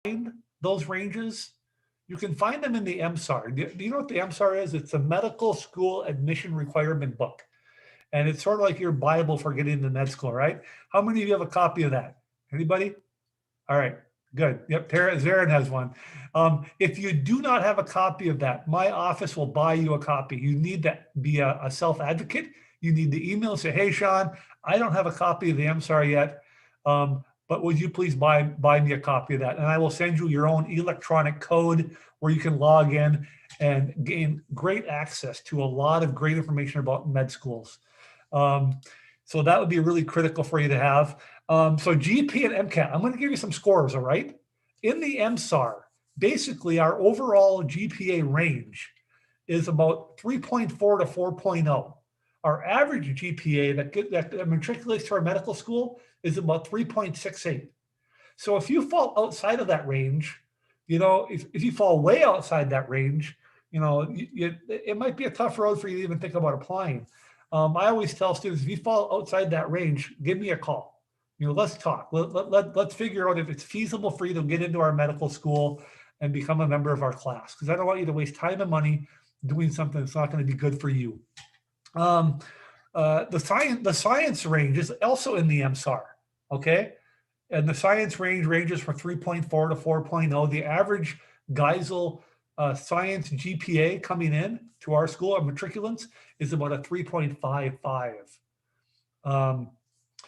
find those ranges, you can find them in the MSAR. Do you know what the MSAR is? It's a medical school admission requirement book. And it's sort of like your Bible for getting into med school, right? How many of you have a copy of that? Anybody? All right, good. Yep, Zarin has one. If you do not have a copy of that, my office will buy you a copy. You need to be a self-advocate. You need to email and say, hey, Sean, I don't have a copy of the MSAR yet, but would you please buy me a copy of that? And I will send you your own electronic code where you can log in and gain great access to a lot of great information about med schools. So that would be really critical for you to have. So GP and MCAT, I'm going to give you some scores, all right? In the MSAR, basically our overall GPA range is about 3.4 to 4.0. Our average GPA that matriculates to our medical school is about 3.68. So if you fall outside of that range, if you fall way outside that range, it might be a tough road for you to even think about applying. I always tell students, if you fall outside that range, give me a call. Let's talk. Let's figure out if it's feasible for you to get into our medical school and become a member of our class, because I don't want you to waste time and money doing something that's not going to be good for you. The science range is also in the MSAR, okay? And the science range ranges from 3.4 to 4.0. The average Geisel science GPA coming in to our school, our matriculants, is about a 3.55.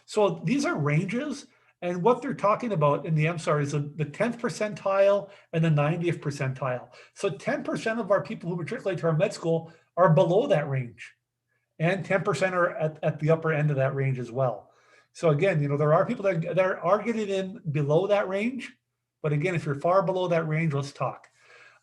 So these are ranges, and what they're talking about in the MSAR is the 10th percentile and the 90th percentile. So 10% of our people who matriculate to our med school are below that range, and 10% are at the upper end of that range as well. So again, there are people that are getting in below that range, but again, if you're far below that range, let's talk.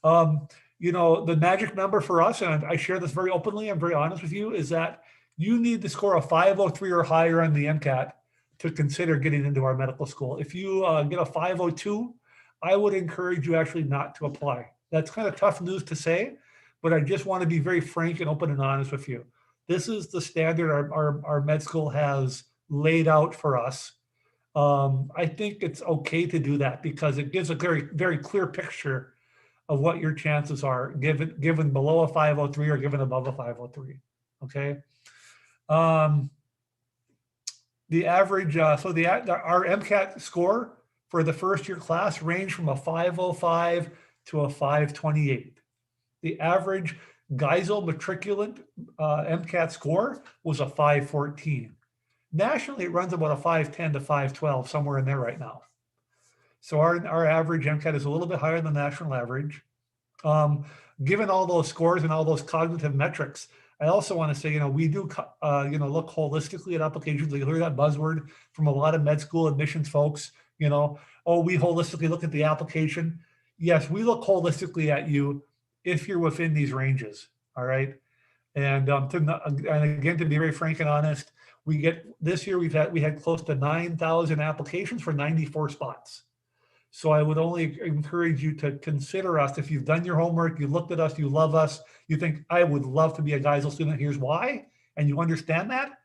The magic number for us, and I share this very openly, I'm very honest with you, is that you need to score a 503 or higher on the MCAT to consider getting into our medical school. If you get a 502, I would encourage you actually not to apply. That's kind of tough news to say, but I just want to be very frank and open and honest with you. This is the standard our med school has laid out for us. I think it's okay to do that because it gives a very, very clear picture of what your chances are given below a 503 or given above a 503, okay? The average, our MCAT score for the first year class ranged from a 505 to a 528. The average Geisel matriculant MCAT score was a 514. Nationally, it runs about a 510 to 512, somewhere in there right now. So our average MCAT is a little bit higher than the national average. Given all those scores and all those cognitive metrics, I also want to say, we do, look holistically at applications. You hear that buzzword from a lot of med school admissions folks, we holistically look at the application. Yes, we look holistically at you if you're within these ranges, all right? And again, to be very frank and honest, this year we had close to 9,000 applications for 94 spots. So I would only encourage you to consider us. If you've done your homework, you looked at us, you love us, you think, I would love to be a Geisel student, here's why, and you understand that,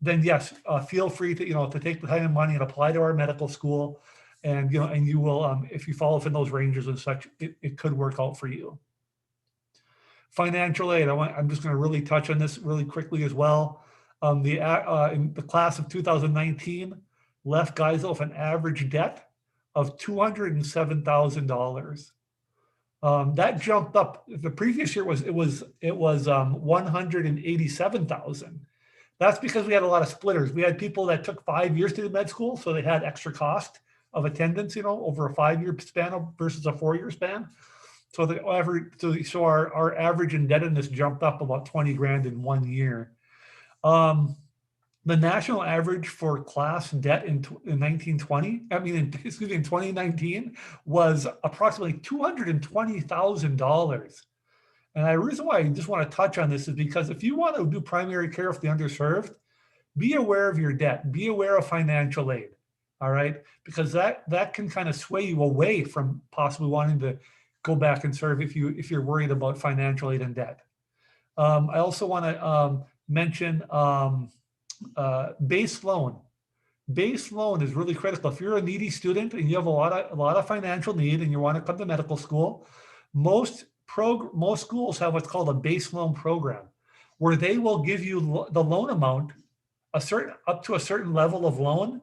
then yes, feel free to take the time and money and apply to our medical school. And you will, if you fall within those ranges and such, it could work out for you. Financial aid, I'm just going to really touch on this really quickly as well. In the class of 2019 left Geisel with an average debt of $207,000. That jumped up. The previous year it was 187,000. That's because we had a lot of splitters. We had people that took 5 years to do med school, so they had extra cost of attendance, over a 5-year span versus a 4-year span. So our average indebtedness jumped up about 20 grand in 1 year. The national average for class debt in 2019 was approximately $220,000. And the reason why I just want to touch on this is because if you want to do primary care for the underserved, be aware of your debt, be aware of financial aid, all right? Because that can kind of sway you away from possibly wanting to go back and serve if you're worried about financial aid and debt. I also want to mention base loan. base loan is really critical. If you're a needy student and you have a lot of financial need and you want to come to medical school, most schools have what's called a base loan program, where they will give you the loan amount up to a certain level of loan,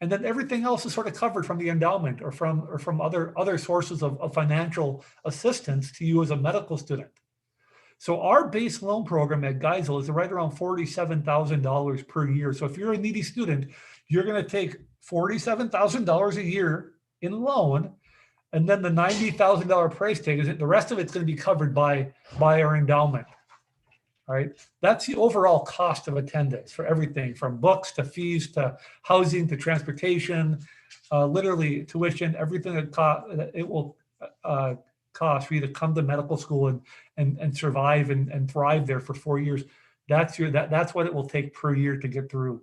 and then everything else is sort of covered from the endowment or from other sources of financial assistance to you as a medical student. So our base loan program at Geisel is right around $47,000 per year. So if you're a needy student, you're going to take $47,000 a year in loan, and then the $90,000 price tag is it. The rest of it's going to be covered by our endowment. All right, that's the overall cost of attendance for everything from books to fees to housing to transportation, literally tuition, everything that it will cost for you to come to medical school and survive and thrive there for 4 years. That's what it will take per year to get through.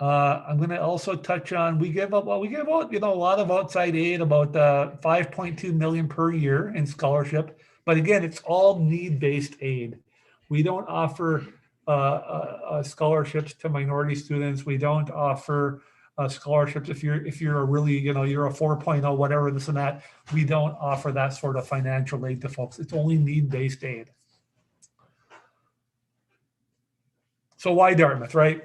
I'm going to also touch on we give out a lot of outside aid, about $5.2 million per year in scholarship. But again, it's all need-based aid. We don't offer scholarships to minority students. We don't offer scholarships if you're a really, you're a 4.0, whatever, this and that. We don't offer that sort of financial aid to folks. It's only need-based aid. So why Dartmouth, right?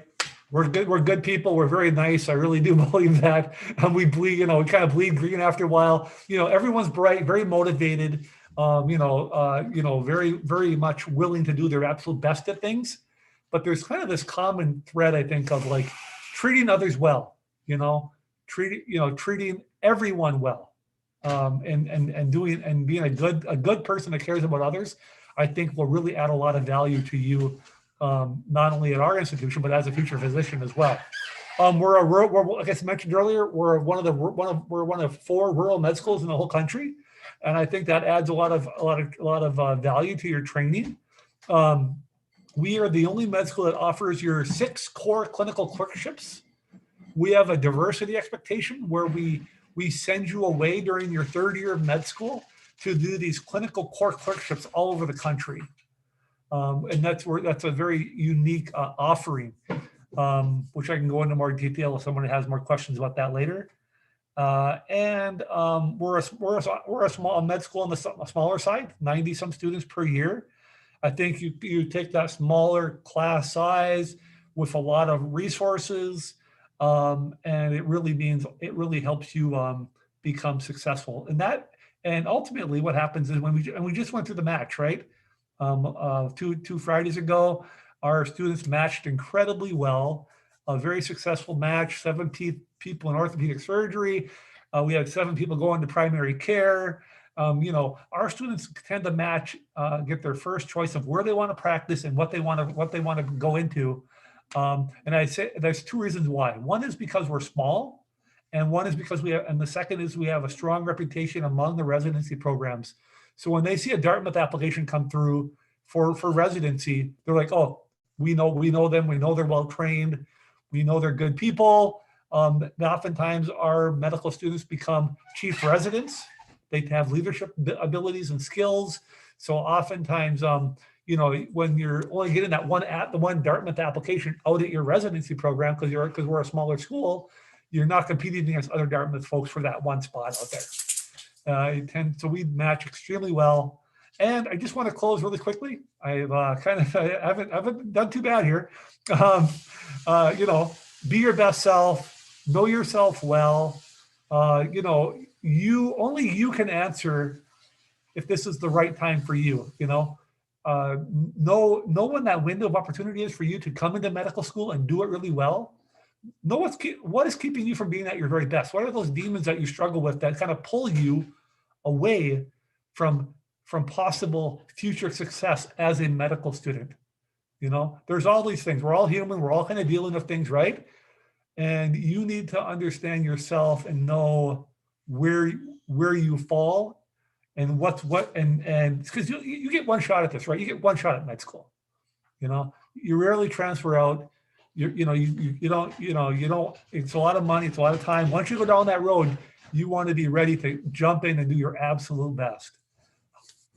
We're good people. We're very nice. I really do believe that. We bleed, we kind of bleed green after a while. Everyone's bright, very motivated. Very, very much willing to do their absolute best at things. But there's kind of this common thread, I think, of like treating others well, treating everyone well, and being a good person that cares about others, I think will really add a lot of value to you, not only at our institution, but as a future physician as well. We're like I mentioned earlier, we're one of 4 rural med schools in the whole country. And I think that adds a lot of value to your training. We are the only med school that offers your 6 core clinical clerkships. We have a diversity expectation where we send you away during your 3rd year of med school to do these clinical core clerkships all over the country. And that's a very unique offering, which I can go into more detail if someone has more questions about that later. We're a small med school on the smaller side, 90 some students per year. I think you take that smaller class size with a lot of resources, and it really helps you become successful. And ultimately, what happens is when we just went through the match, right? 2 Fridays ago, our students matched incredibly well. A very successful match, 7 people in orthopedic surgery. We had 7 people going to primary care. Our students tend to match, get their first choice of where they want to practice and what they want to go into. And I say there's 2 reasons why. One is because we're small, and one is because the second is we have a strong reputation among the residency programs. So when they see a Dartmouth application come through for residency, they're like, oh, we know them, we know they're well trained. We know they're good people. Oftentimes our medical students become chief residents. They have leadership abilities and skills. So oftentimes, when you're only getting that one Dartmouth application out at your residency program, because we're a smaller school, you're not competing against other Dartmouth folks for that one spot out there. So we match extremely well. And I just want to close really quickly. I haven't done too bad here. Be your best self, know yourself well. Only you can answer if this is the right time for you. Know when that window of opportunity is for you to come into medical school and do it really well. Know what is keeping you from being at your very best. What are those demons that you struggle with that kind of pull you away from possible future success as a medical student? There's all these things. We're all human. We're all kind of dealing with things, right? And you need to understand yourself and know where you fall and and because you get one shot at this, right? You get one shot at med school. You rarely transfer out. You don't. It's a lot of money. It's a lot of time. Once you go down that road, you want to be ready to jump in and do your absolute best.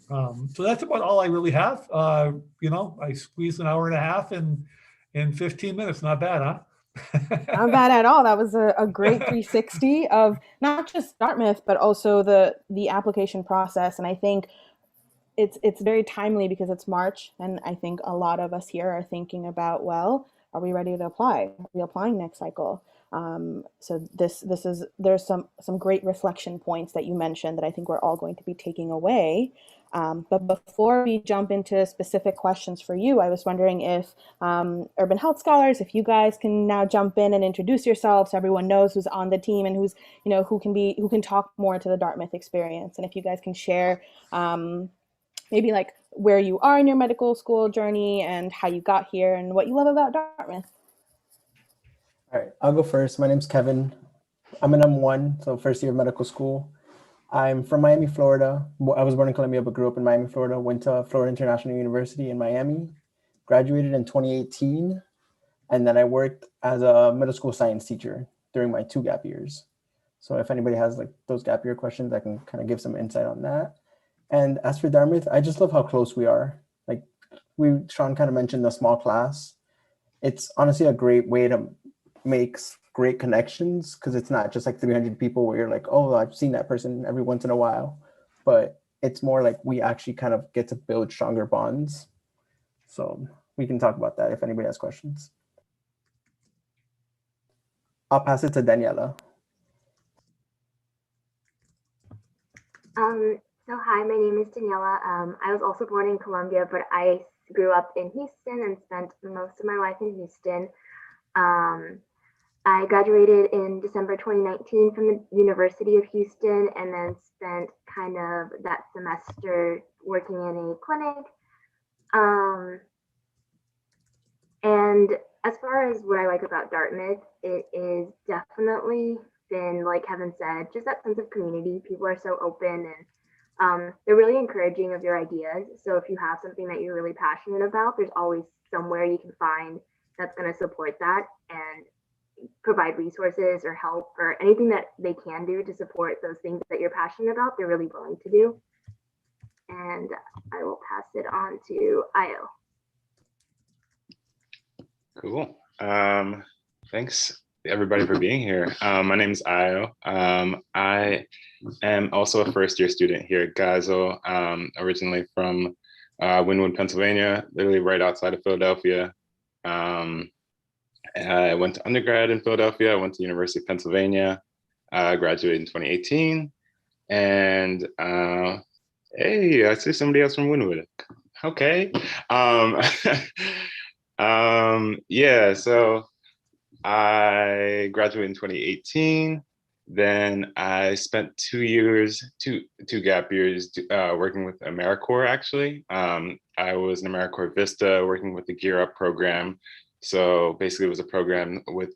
So that's about all I really have. I squeezed an hour and a half in 15 minutes. Not bad, huh? Not bad at all. That was a great 360 of not just Dartmouth, but also the application process. And I think it's very timely because it's March, and I think a lot of us here are thinking about, well, are we ready to apply? Are we applying next cycle? So this is there's some great reflection points that you mentioned that I think we're all going to be taking away. But before we jump into specific questions for you, I was wondering if urban health scholars, if you guys can now jump in and introduce yourselves, so everyone knows who's on the team and who's who can talk more to the Dartmouth experience, and if you guys can share maybe like where you are in your medical school journey and how you got here and what you love about Dartmouth. All right, I'll go first. My name's Kevin. I'm an M1, so first year of medical school. I'm from Miami, Florida. I was born in Colombia, but grew up in Miami, Florida. Went to Florida International University in Miami. Graduated in 2018. And then I worked as a middle school science teacher during my 2 gap years. So if anybody has like those gap year questions, I can kind of give some insight on that. And as for Dartmouth, I just love how close we are. Like Sean kind of mentioned the small class. It's honestly a great way to make great connections because it's not just like 300 people where you're like, oh, I've seen that person every once in a while. But it's more like we actually kind of get to build stronger bonds. So we can talk about that if anybody has questions. I'll pass it to Daniela. So hi, my name is Daniela. I was also born in Colombia, but I grew up in Houston and spent most of my life in Houston. Um, I graduated in December 2019 from the University of Houston and then spent kind of that semester working in a clinic. Um, and as far as what I like about Dartmouth, it is definitely been, like Kevin said, just that sense of community. People are so open and they're really encouraging of your ideas. So if you have something that you're really passionate about, there's always somewhere you can find that's going to support that and provide resources or help or anything that they can do to support those things that you're passionate about. They're really willing to do. And I will pass it on to Io. Cool. Thanks everybody for being here. My name is Io. I am also a first year student here at Geisel, originally from Wynwood, Pennsylvania, literally right outside of Philadelphia. I went to undergrad in Philadelphia. I went to University of Pennsylvania. Graduated in 2018. And hey, I see somebody else from Wynwood. Okay. Yeah, so I graduated in 2018. Then I spent 2 years, two gap years working with AmeriCorps, actually. I was in AmeriCorps Vista working with the Gear Up program. So basically it was a program with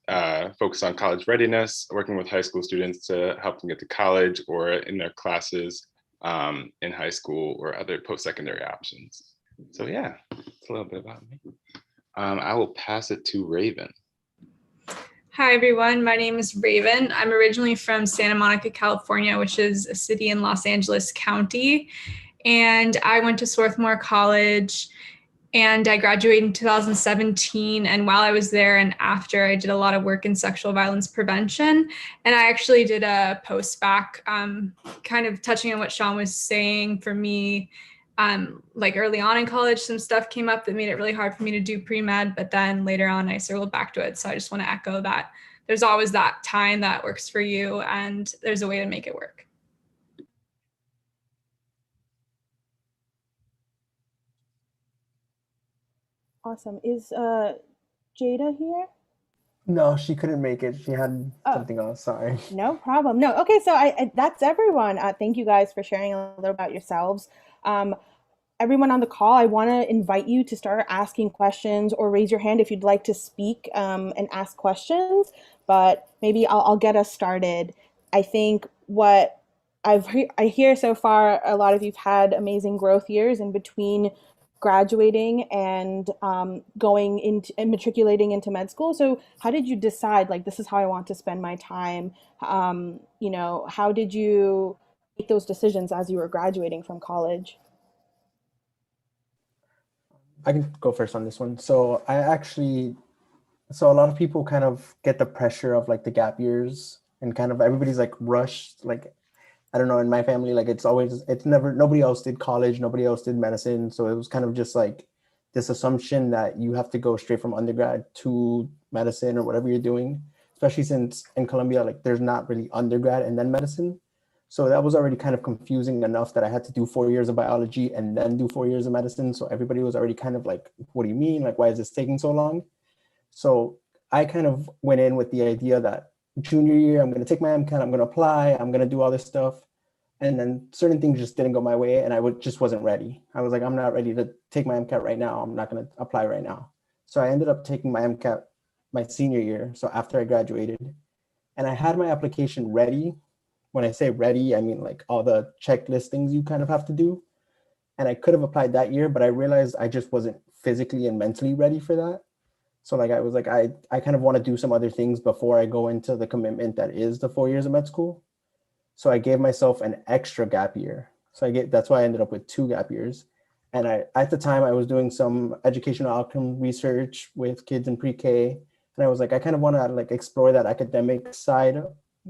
focus on college readiness, working with high school students to help them get to college or in their classes in high school or other post-secondary options. So yeah, it's a little bit about me. I will pass it to Raven. Hi, everyone. My name is Raven. I'm originally from Santa Monica, California, which is a city in Los Angeles County. And I went to Swarthmore College and I graduated in 2017. And while I was there and after, I did a lot of work in sexual violence prevention. And I actually did a post-bac, kind of touching on what Sean was saying. For me, like early on in college, some stuff came up that made it really hard for me to do pre-med, but then later on I circled back to it. So I just want to echo that there's always that time that works for you and there's a way to make it work. Awesome. Is Jada here? No, she couldn't make it. She had something else. Sorry. No problem. No. Okay. So that's everyone. Thank you guys for sharing a little about yourselves. Everyone on the call, I want to invite you to start asking questions or raise your hand if you'd like to speak and ask questions. But maybe I'll get us started. I think what I hear so far, a lot of you've had amazing growth years in between graduating and going into and matriculating into med school. So how did you decide, like, this is how I want to spend my time? How did you make those decisions as you were graduating from college? I can go first on this one. So I actually So a lot of people kind of get the pressure of like the gap years, and kind of everybody's like rushed. Like, I don't know, in my family, like it's never, nobody else did college, nobody else did medicine. So it was kind of just like this assumption that you have to go straight from undergrad to medicine or whatever you're doing, especially since in Colombia, like there's not really undergrad and then medicine. So that was already kind of confusing enough that I had to do 4 years of biology and then do 4 years of medicine. So everybody was already kind of like, what do you mean? Like, why is this taking so long? So I kind of went in with the idea that junior year, I'm going to take my MCAT, I'm going to apply, I'm going to do all this stuff. And then certain things just didn't go my way, and just wasn't ready. I was like, I'm not ready to take my MCAT right now. I'm not going to apply right now. So I ended up taking my MCAT my senior year. So after I graduated, and I had my application ready. When I say ready, I mean like all the checklist things you kind of have to do. And I could have applied that year, but I realized I just wasn't physically and mentally ready for that. So like I was like, I kind of want to do some other things before I go into the commitment that is the 4 years of med school. So I gave myself an extra gap year. That's why I ended up with 2 gap years. And at the time I was doing some educational outcome research with kids in pre-K. And I was like, I kind of want to like explore that academic side.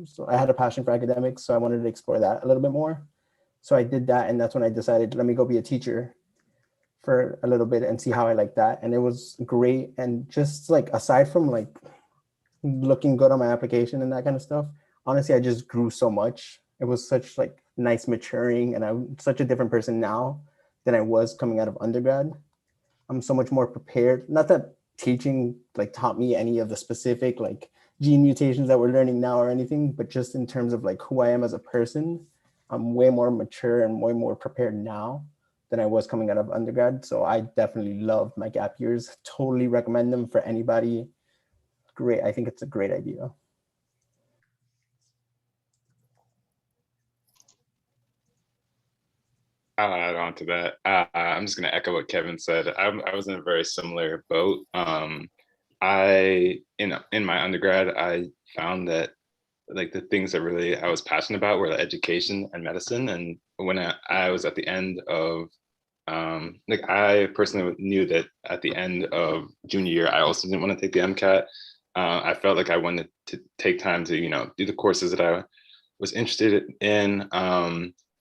So I had a passion for academics, so I wanted to explore that a little bit more. So I did that, and that's when I decided, let me go be a teacher for a little bit and see how I like that. And it was great. And just like, aside from like looking good on my application and that kind of stuff, honestly, I just grew so much. It was such like nice maturing, and I'm such a different person now than I was coming out of undergrad. I'm so much more prepared. Not that teaching like taught me any of the specific like gene mutations that we're learning now or anything, but just in terms of like who I am as a person, I'm way more mature and way more prepared now than I was coming out of undergrad. So I definitely love my gap years. Totally recommend them for anybody. Great. I think it's a great idea. I'll add on to that. I'm just going to echo what Kevin said. I was in a very similar boat. In my undergrad, I found that like the things that really I was passionate about were education and medicine. And when I was at the end of like I personally knew that at the end of junior year, I also didn't want to take the MCAT. I felt like I wanted to take time to do the courses that I was interested in,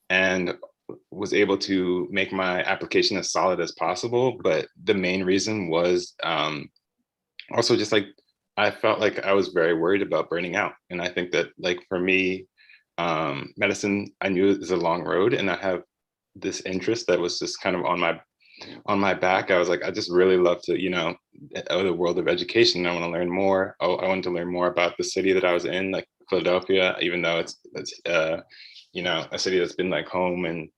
and was able to make my application as solid as possible. But the main reason was also just like I felt like I was very worried about burning out. And I think that like for me, medicine, I knew it was a long road, and I have this interest that was just kind of on my back. I was like, I just really love to, the world of education. I want to learn more. Oh, I wanted to learn more about the city that I was in, like Philadelphia, even though it's a city that's been like home and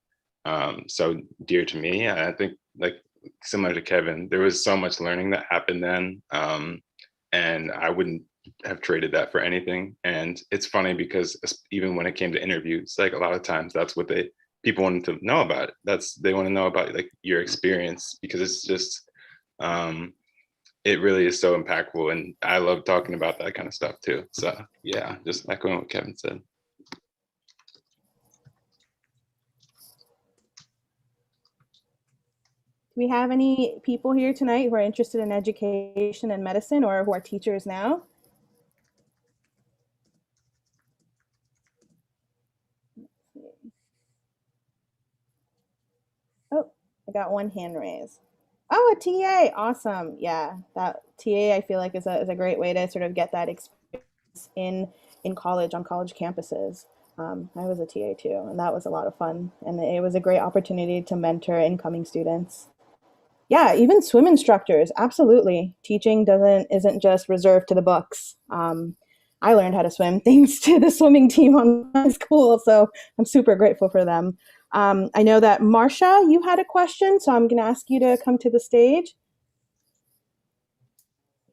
so dear to me. I think like similar to Kevin, there was so much learning that happened then. And I wouldn't have traded that for anything. And it's funny because even when it came to interviews, like a lot of times that's what people wanted to know about it. They want to know about like your experience, because it's just it really is so impactful, and I love talking about that kind of stuff too. So yeah, just echoing what Kevin said. Do we have any people here tonight who are interested in education and medicine, or who are teachers now? Oh, I got one hand raised. Oh, a TA, awesome. Yeah, that TA I feel like is a great way to sort of get that experience in college, on college campuses. I was a TA too, and that was a lot of fun. And it was a great opportunity to mentor incoming students. Yeah, even swim instructors, absolutely. Teaching isn't just reserved to the books. I learned how to swim thanks to the swimming team on my school, so I'm super grateful for them. I know that Marcia, you had a question, so I'm going to ask you to come to the stage.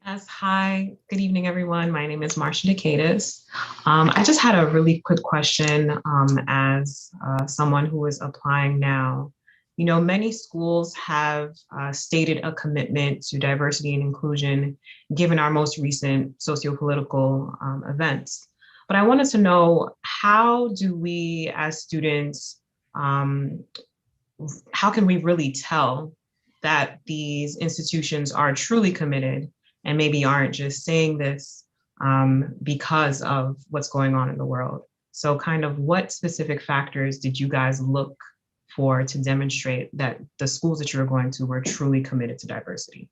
Yes, hi, good evening, everyone. My name is Marcia Decatus. I just had a really quick question as someone who is applying now. Many schools have stated a commitment to diversity and inclusion, given our most recent sociopolitical events. But I wanted to know, how do we as students, how can we really tell that these institutions are truly committed and maybe aren't just saying this because of what's going on in the world. So kind of what specific factors did you guys look for to demonstrate that the schools that you were going to were truly committed to diversity?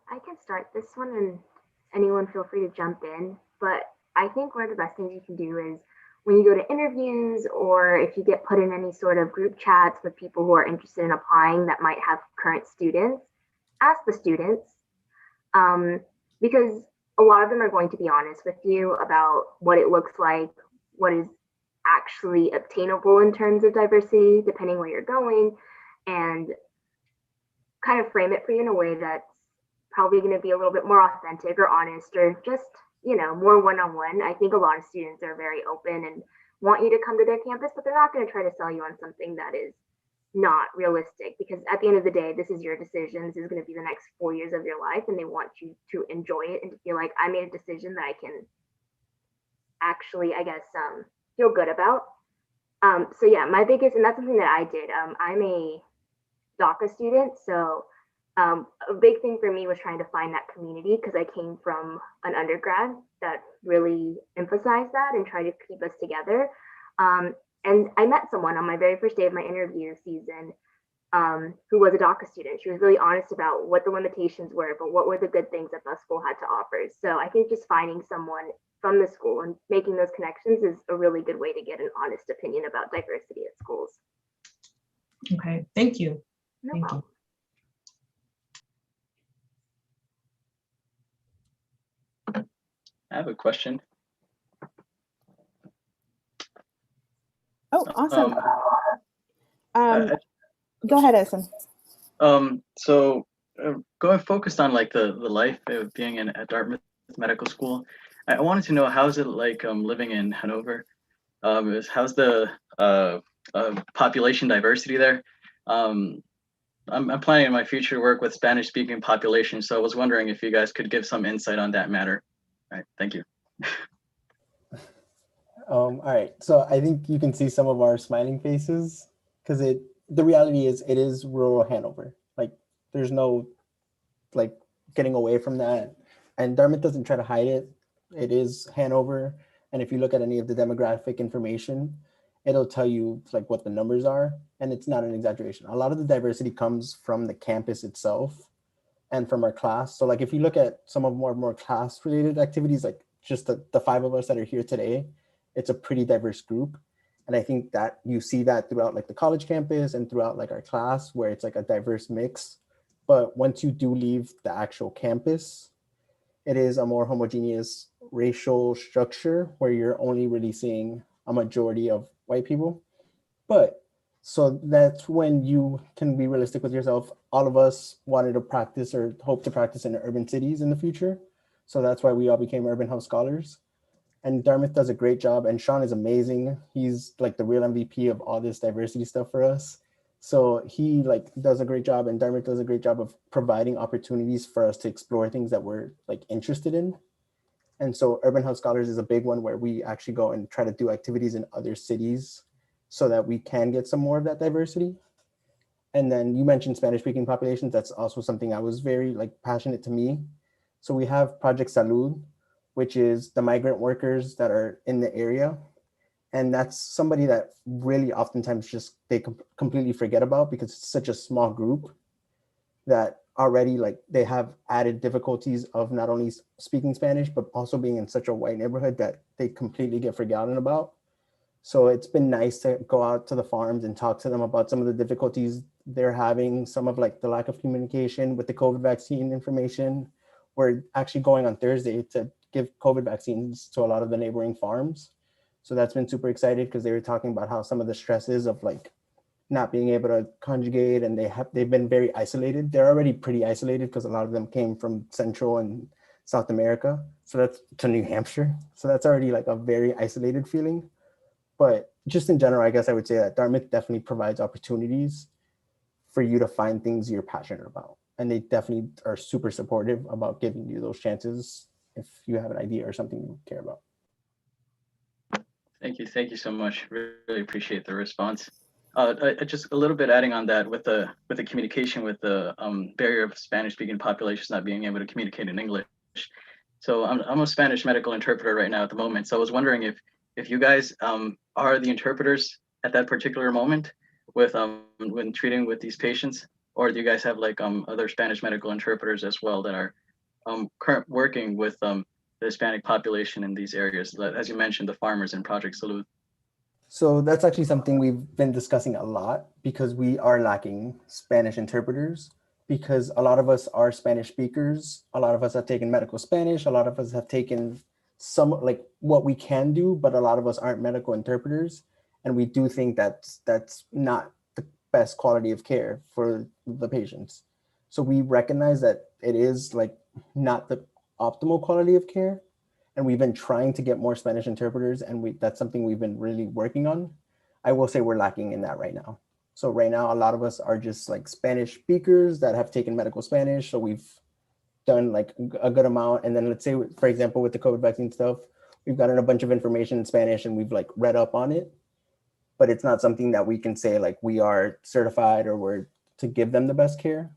I can start this one and anyone feel free to jump in. But I think one of the best things you can do is when you go to interviews or if you get put in any sort of group chats with people who are interested in applying that might have current students, ask the students because a lot of them are going to be honest with you about what it looks like, what is actually obtainable in terms of diversity, depending where you're going, and kind of frame it for you in a way that's probably going to be a little bit more authentic or honest or just, more one-on-one. I think a lot of students are very open and want you to come to their campus, but they're not going to try to sell you on something that is not realistic because at the end of the day, this is your decision. This is going to be the next 4 years of your life, and they want you to enjoy it and to feel like I made a decision that I can actually, I guess, feel good about. So yeah, my biggest, and that's something that I did. I'm a DACA student, so a big thing for me was trying to find that community because I came from an undergrad that really emphasized that and tried to keep us together. And I met someone on my very first day of my interview season who was a DACA student. She was really honest about what the limitations were, but what were the good things that the school had to offer. So I think just finding someone from the school and making those connections is a really good way to get an honest opinion about diversity at schools. Okay, thank you. No Thank problem. I have a question. Oh, awesome. I- Go ahead, Essen. So going focused on like the life of being at Dartmouth Medical School, I wanted to know how's it like living in Hanover? How's the population diversity there? I'm planning in my future to work with Spanish speaking population, so I was wondering if you guys could give some insight on that matter. All right, thank you. All right, so I think you can see some of our smiling faces because the reality is it is rural Hanover. Like there's no like getting away from that. And Dartmouth doesn't try to hide it. It is Hanover. And if you look at any of the demographic information, it'll tell you like what the numbers are. And it's not an exaggeration. A lot of the diversity comes from the campus itself and from our class. So like if you look at some of more class related activities, like just the five of us that are here today, it's a pretty diverse group. And I think that you see that throughout like the college campus and throughout like our class where it's like a diverse mix. But once you do leave the actual campus, it is a more homogeneous racial structure where you're only really seeing a majority of white people. But so that's when you can be realistic with yourself. All of us wanted to practice or hope to practice in urban cities in the future. So that's why we all became Urban Health Scholars. And Dartmouth does a great job. And Sean is amazing. He's like the real MVP of all this diversity stuff for us. So he like does a great job, and Dartmouth does a great job of providing opportunities for us to explore things that we're like interested in. And so Urban Health Scholars is a big one where we actually go and try to do activities in other cities so that we can get some more of that diversity. And then you mentioned Spanish speaking populations. That's also something I was very like passionate to me. So we have Project Salud, which is the migrant workers that are in the area. And that's somebody that really oftentimes just they completely forget about because it's such a small group that already like they have added difficulties of not only speaking Spanish, but also being in such a white neighborhood that they completely get forgotten about. So it's been nice to go out to the farms and talk to them about some of the difficulties they're having, some of like the lack of communication with the COVID vaccine information. We're actually going on Thursday to give COVID vaccines to a lot of the neighboring farms. So that's been super excited because they were talking about how some of the stresses of like not being able to conjugate and they've been very isolated. They're already pretty isolated because a lot of them came from Central and South America. So that's to New Hampshire. So that's already like a very isolated feeling. But just in general, I guess I would say that Dartmouth definitely provides opportunities for you to find things you're passionate about. And they definitely are super supportive about giving you those chances if you have an idea or something you care about. Thank you so much. Really appreciate the response. Just a little bit adding on that with the communication with the barrier of Spanish speaking populations not being able to communicate in English. So I'm a Spanish medical interpreter right now at the moment. So I was wondering if you guys are the interpreters at that particular moment with when treating with these patients, or do you guys have like other Spanish medical interpreters as well that are current working with the Hispanic population in these areas, as you mentioned, the farmers in Project Salud? So that's actually something we've been discussing a lot because we are lacking Spanish interpreters because a lot of us are Spanish speakers. A lot of us have taken medical Spanish. A lot of us have taken some like what we can do, but a lot of us aren't medical interpreters. And we do think that that's not the best quality of care for the patients. So we recognize that it is like not the optimal quality of care. And we've been trying to get more Spanish interpreters, and that's something we've been really working on. I will say we're lacking in that right now. So right now, a lot of us are just like Spanish speakers that have taken medical Spanish. So we've done like a good amount. And then let's say, for example, with the COVID vaccine stuff, we've gotten a bunch of information in Spanish and we've like read up on it, but it's not something that we can say like we are certified or we're to give them the best care.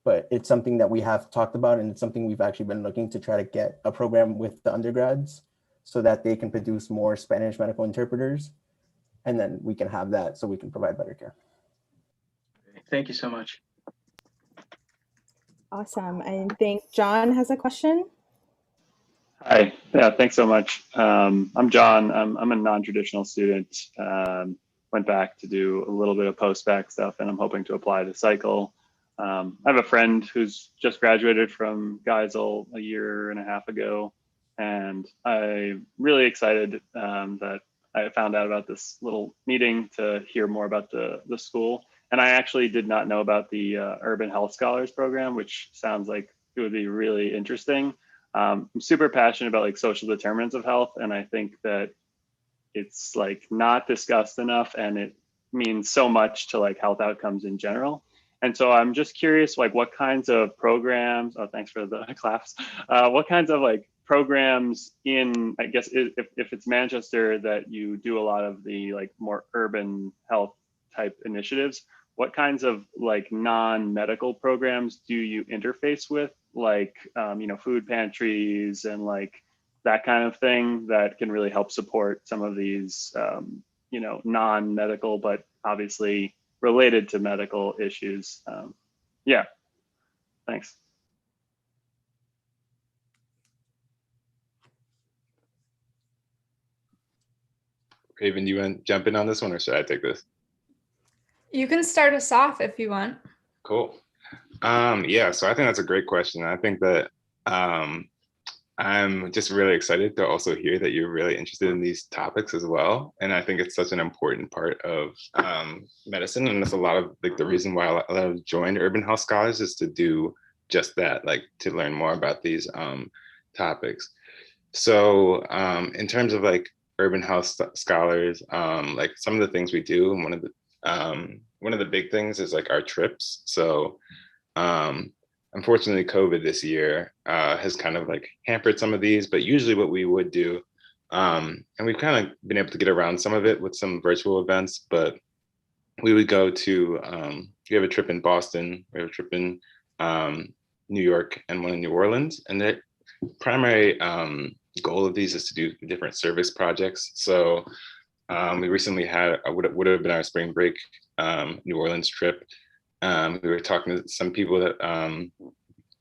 But it's something that we have talked about, and it's something we've actually been looking to try to get a program with the undergrads so that they can produce more Spanish medical interpreters, and then we can have that so we can provide better care. Thank you so much. Awesome. I think John has a question. Hi, yeah, thanks so much. I'm John. I'm a non-traditional student. Went back to do a little bit of post-bac stuff, and I'm hoping to apply to cycle. I have a friend who's just graduated from Geisel a year and a half ago, and I'm really excited that I found out about this little meeting to hear more about the school. And I actually did not know about the Urban Health Scholars program, which sounds like it would be really interesting. I'm super passionate about like social determinants of health, and I think that it's like not discussed enough, and it means so much to like health outcomes in general. And so I'm just curious, like what kinds of programs, oh, thanks for the claps. What kinds of like programs in, I guess, if it's Manchester that you do a lot of the like more urban health type initiatives, what kinds of like non-medical programs do you interface with? Like, food pantries and like that kind of thing that can really help support some of these, non-medical, but obviously related to medical issues. Yeah, thanks. Raven, do you want to jump in on this one, or should I take this? You can start us off if you want. Cool. Yeah, so I think that's a great question. I think that I'm just really excited to also hear that you're really interested in these topics as well. And I think it's such an important part of medicine. And that's a lot of like the reason why a lot of joined Urban Health Scholars is to do just that, like to learn more about these topics. So in terms of like Urban Health Scholars, like some of the things we do, and one of the big things is like our trips. So unfortunately, COVID this year has kind of like hampered some of these, but usually what we would do, and we've kind of been able to get around some of it with some virtual events, but we would go to, we have a trip in Boston, we have a trip in New York, and one in New Orleans. And the primary goal of these is to do different service projects. So we recently had what would have been our spring break New Orleans trip. We were talking to some people that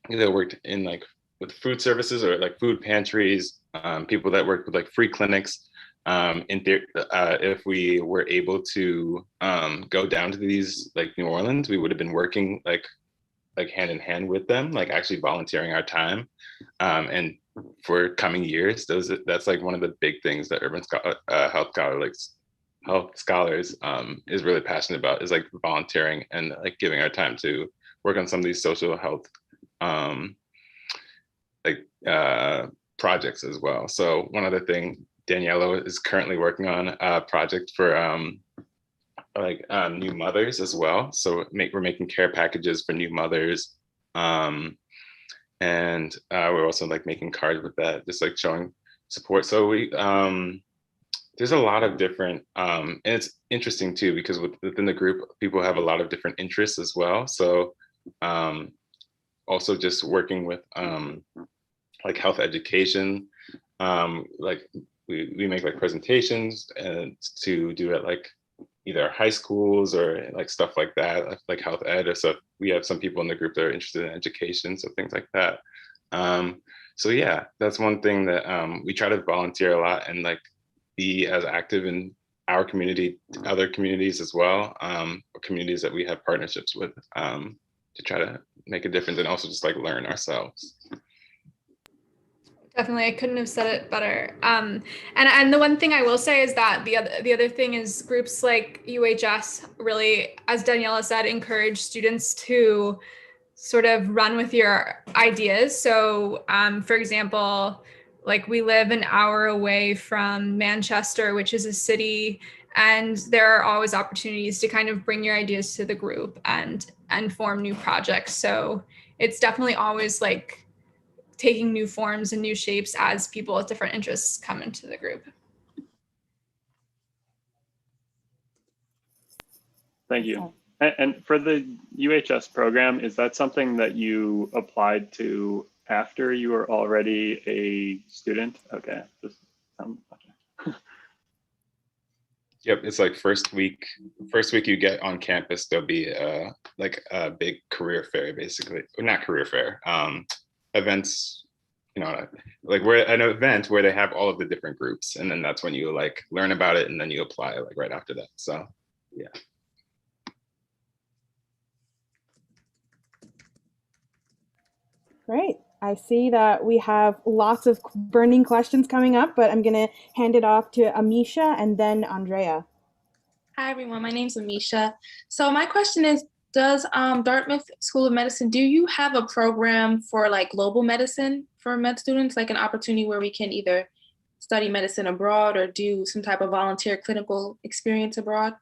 that worked in like with food services or like food pantries, people that worked with like free clinics. If we were able to go down to these like New Orleans, we would have been working like hand in hand with them, like actually volunteering our time. And for coming years, that's like one of the big things that Health Scholars is really passionate about, is like volunteering and like giving our time to work on some of these social health projects as well. So one other thing, Daniela is currently working on a project for new mothers as well. So we're making care packages for new mothers. And we're also like making cards with that, just like showing support. So there's a lot of different, and it's interesting too, because within the group, people have a lot of different interests as well. So also just working with like health education, like we make like presentations and to do it like either high schools or like stuff like that, like health ed or stuff. We have some people in the group that are interested in education, so things like that. So yeah, that's one thing that we try to volunteer a lot and like be as active in our community, other communities as well, or communities that we have partnerships with, to try to make a difference and also just like learn ourselves. Definitely, I couldn't have said it better. And the one thing I will say is that the other thing is groups like UHS really, as Daniela said, encourage students to sort of run with your ideas. So, for example, like we live an hour away from Manchester, which is a city, and there are always opportunities to kind of bring your ideas to the group and form new projects. So it's definitely always like taking new forms and new shapes as people with different interests come into the group. Thank you. And for the UHS program, is that something that you applied to after you were already a student? Okay. Okay. Yep, it's like first week you get on campus, there'll be like a big career fair, basically, or not career fair, events, you know, like we're an event where they have all of the different groups, and then that's when you like learn about it, and then you apply like right after that. So yeah. Great. I see that we have lots of burning questions coming up, but I'm going to hand it off to Amisha and then Andrea. Hi, everyone. My name's Amisha. So my question is, does Dartmouth School of Medicine, do you have a program for like global medicine for med students, like an opportunity where we can either study medicine abroad or do some type of volunteer clinical experience abroad?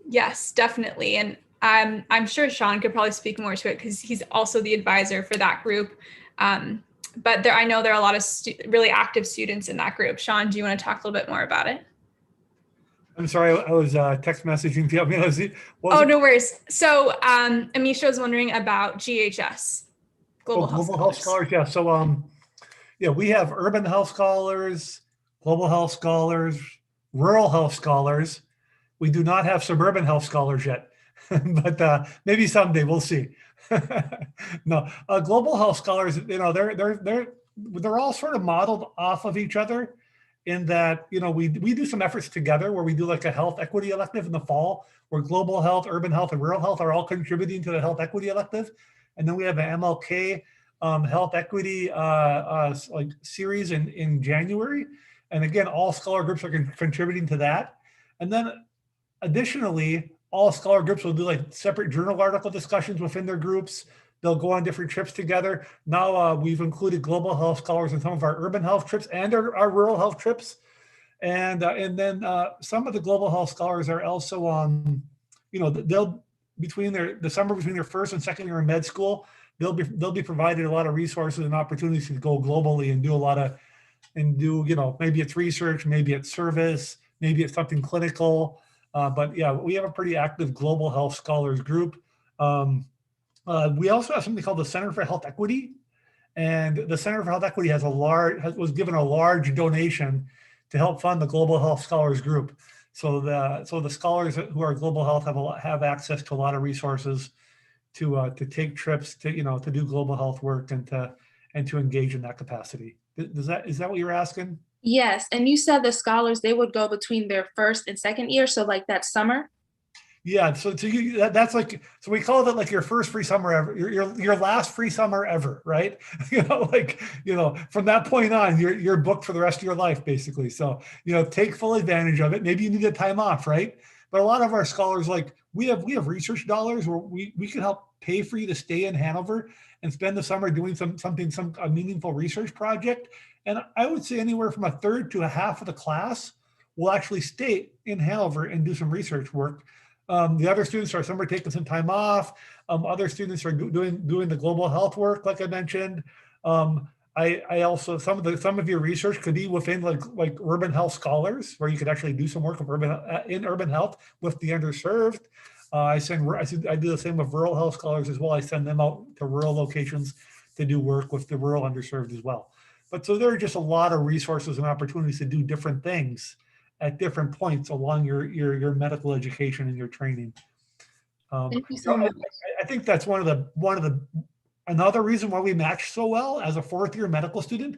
Yes, definitely. And I'm sure Sean could probably speak more to it because he's also the advisor for that group. But I know there are a lot of really active students in that group. Sean, do you want to talk a little bit more about it? I'm sorry, I was text messaging you. I mean, no worries. So Amisha was wondering about GHS, Global Health Scholars. Yeah. So yeah, we have urban health scholars, global health scholars, rural health scholars. We do not have suburban health scholars yet, but maybe someday we'll see. No, global health scholars, you know, they're all sort of modeled off of each other in that, you know, we do some efforts together where we do like a health equity elective in the fall, where global health, urban health, and rural health are all contributing to the health equity elective. And then we have an MLK health equity like series in January. And again, all scholar groups are contributing to that. And then additionally, all scholar groups will do like separate journal article discussions within their groups. They'll go on different trips together. Now we've included global health scholars in some of our urban health trips and our rural health trips. And then some of the global health scholars are also on, you know, they'll between the summer between their first and second year in med school, they'll be provided a lot of resources and opportunities to go globally and do, you know, maybe it's research, maybe it's service, maybe it's something clinical. But yeah, we have a pretty active global health scholars group. We also have something called the Center for Health Equity, and the Center for Health Equity was given a large donation to help fund the global health scholars group. So the scholars who are global health have access to a lot of resources to take trips to do global health work and to engage in that capacity. Is that what you're asking? Yes, and you said the scholars, they would go between their first and second year, so like that summer? Yeah, so that's like, so we call it like your first free summer ever, your last free summer ever, right? From that point on, you're booked for the rest of your life, basically. So, take full advantage of it. Maybe you need a time off, right? But a lot of our scholars, like we have research dollars where we can help pay for you to stay in Hanover and spend the summer doing a meaningful research project. And I would say anywhere from a third to a half of the class will actually stay in Hanover and do some research work. The other students are, some are taking some time off. Other students are doing the global health work, like I mentioned. I also, some of your research could be within like urban health scholars, where you could actually do some work of in urban health with the underserved. I do the same with rural health scholars as well. I send them out to rural locations to do work with the rural underserved as well. But so there are just a lot of resources and opportunities to do different things at different points along your medical education and your training. Thank you so much. I think that's another reason why we match so well. As a fourth year medical student,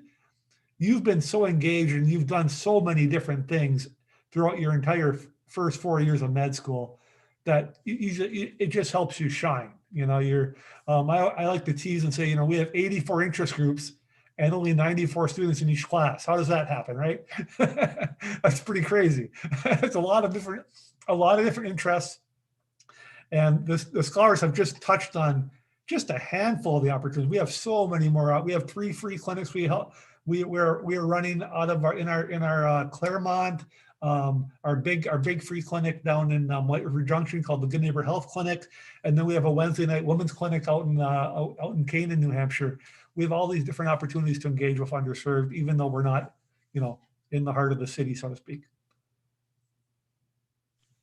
you've been so engaged and you've done so many different things throughout your entire first 4 years of med school that it just helps you shine. You know, I like to tease and say, you know, we have 84 interest groups and only 94 students in each class. How does that happen, right? That's pretty crazy. It's a lot of different interests. And the scholars have just touched on just a handful of the opportunities. We have so many more. We have 3 free clinics we're running out of our Claremont, our big free clinic down in White River Junction called the Good Neighbor Health Clinic, and then we have a Wednesday night women's clinic out in Canaan, New Hampshire. We have all these different opportunities to engage with underserved, even though we're not, you know, in the heart of the city, so to speak.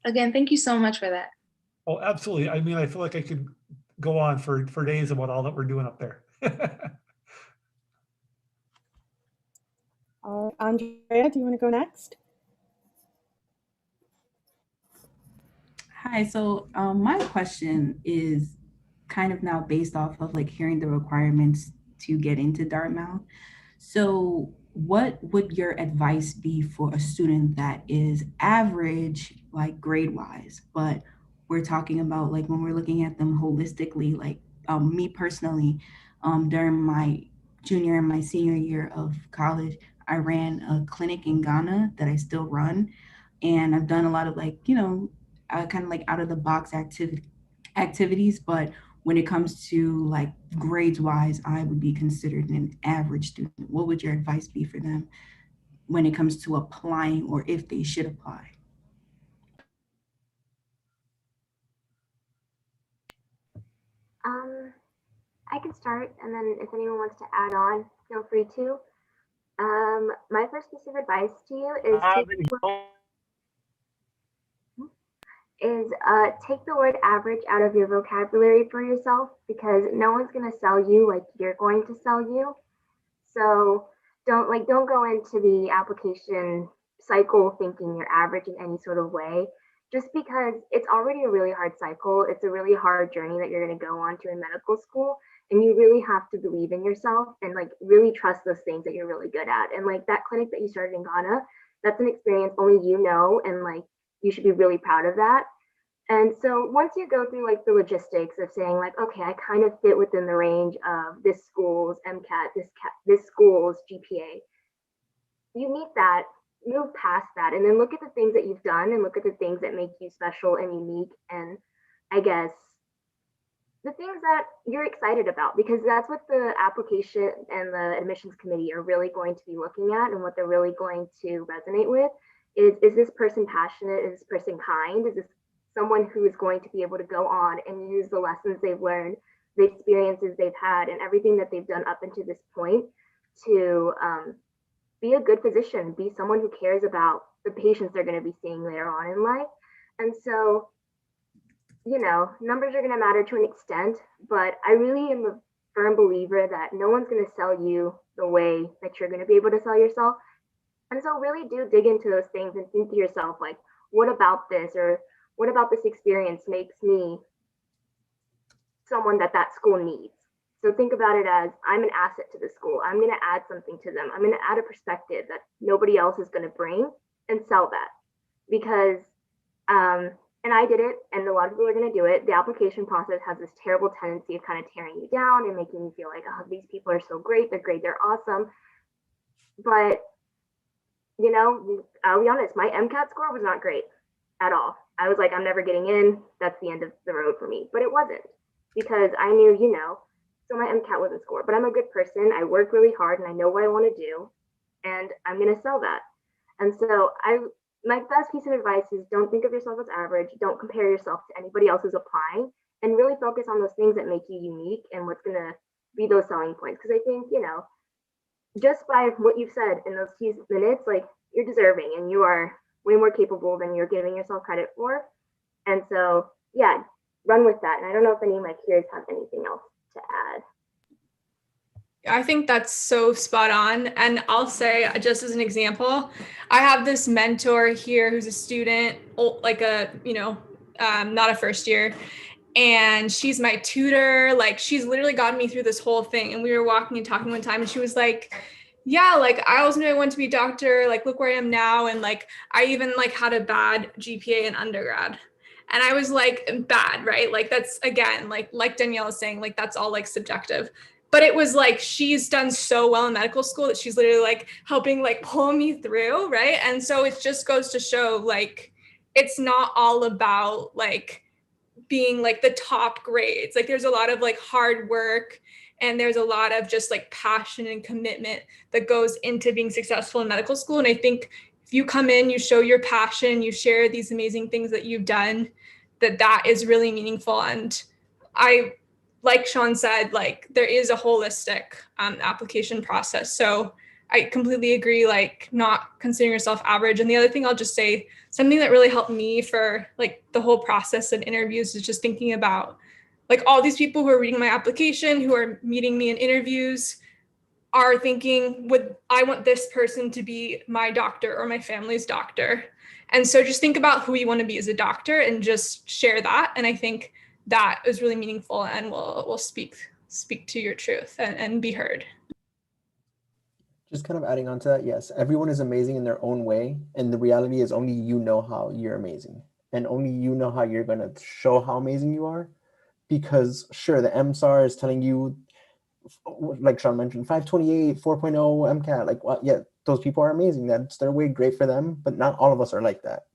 Again, thank you so much for that. Oh, absolutely. I mean, I feel like I could go on for days about all that we're doing up there. Andrea, do you want to go next? Hi, so my question is kind of now based off of like hearing the requirements to get into Dartmouth. So what would your advice be for a student that is average, like grade-wise, but we're talking about like when we're looking at them holistically, like me personally, during my junior and my senior year of college, I ran a clinic in Ghana that I still run. And I've done a lot of like, you know, kind of like out of the box activities, but when it comes to like grades wise, I would be considered an average student. What would your advice be for them when it comes to applying or if they should apply? I can start, and then if anyone wants to add on, feel free to. My first piece of advice to you is take the word average out of your vocabulary for yourself, because no one's going to sell you like you're going to sell you. So don't go into the application cycle thinking you're average in any sort of way, just because it's already a really hard cycle. It's a really hard journey that you're going to go on to in medical school. And you really have to believe in yourself and like really trust those things that you're really good at. And like that clinic that you started in Ghana, that's an experience only you know, and like you should be really proud of that. And so once you go through like the logistics of saying like, okay, I kind of fit within the range of this school's MCAT, this school's GPA, you meet that, move past that, and then look at the things that you've done and look at the things that make you special and unique. And I guess the things that you're excited about, because that's what the application and the admissions committee are really going to be looking at, and what they're really going to resonate with is this person passionate? Is this person kind? Is this someone who is going to be able to go on and use the lessons they've learned, the experiences they've had, and everything that they've done up until this point to be a good physician, be someone who cares about the patients they're going to be seeing later on in life. And so, you know, numbers are going to matter to an extent, but I really am a firm believer that no one's going to sell you the way that you're going to be able to sell yourself. And so really do dig into those things and think to yourself, like, what about this, or what about this experience makes me someone that school needs? So think about it as, I'm an asset to the school. I'm going to add something to them. I'm going to add a perspective that nobody else is going to bring, and sell that. Because, and I did it, and a lot of people are going to do it. The application process has this terrible tendency of kind of tearing you down and making you feel like, oh, these people are so great. They're great. They're awesome. But, you know, I'll be honest, my MCAT score was not great at all. I was like, I'm never getting in. That's the end of the road for me. But it wasn't, because I knew, you know, so my MCAT wasn't score, but I'm a good person. I work really hard and I know what I want to do, and I'm going to sell that. And so my best piece of advice is don't think of yourself as average. Don't compare yourself to anybody else who's applying, and really focus on those things that make you unique and what's going to be those selling points. Because I think, just by what you've said in those few minutes, like, you're deserving and you are way more capable than you're giving yourself credit for. And so, yeah, run with that. And I don't know if any of my peers have anything else to add. I think that's so spot on. And I'll say, just as an example, I have this mentor here who's a student, like not a first year. And she's my tutor. Like, she's literally gotten me through this whole thing. And we were walking and talking one time, and she was like, yeah, like, I always knew I wanted to be a doctor. Like, look where I am now. And like, I even like had a bad GPA in undergrad. And I was like, bad, right? Like, that's, again, like Danielle was saying, like, that's all like subjective. But it was like, she's done so well in medical school that she's literally like helping like pull me through, right? And so it just goes to show, like, it's not all about like being like the top grades. Like, there's a lot of like hard work, and there's a lot of just like passion and commitment that goes into being successful in medical school. And I think if you come in, you show your passion, you share these amazing things that you've done, that is really meaningful. And like Sean said, like, there is a holistic application process. So I completely agree, like, not considering yourself average. And the other thing I'll just say, something that really helped me for like the whole process of interviews is just thinking about like all these people who are reading my application, who are meeting me in interviews, are thinking, I want this person to be my doctor or my family's doctor. And so just think about who you want to be as a doctor and just share that. And I think that is really meaningful and will speak to your truth and be heard. Just kind of adding on to that, yes, everyone is amazing in their own way. And the reality is only you know how you're amazing. And only you know how you're going to show how amazing you are. Because sure, the MSAR is telling you, like Sean mentioned, 528, 4.0 MCAT, like, well, yeah, those people are amazing. That's their way, great for them. But not all of us are like that.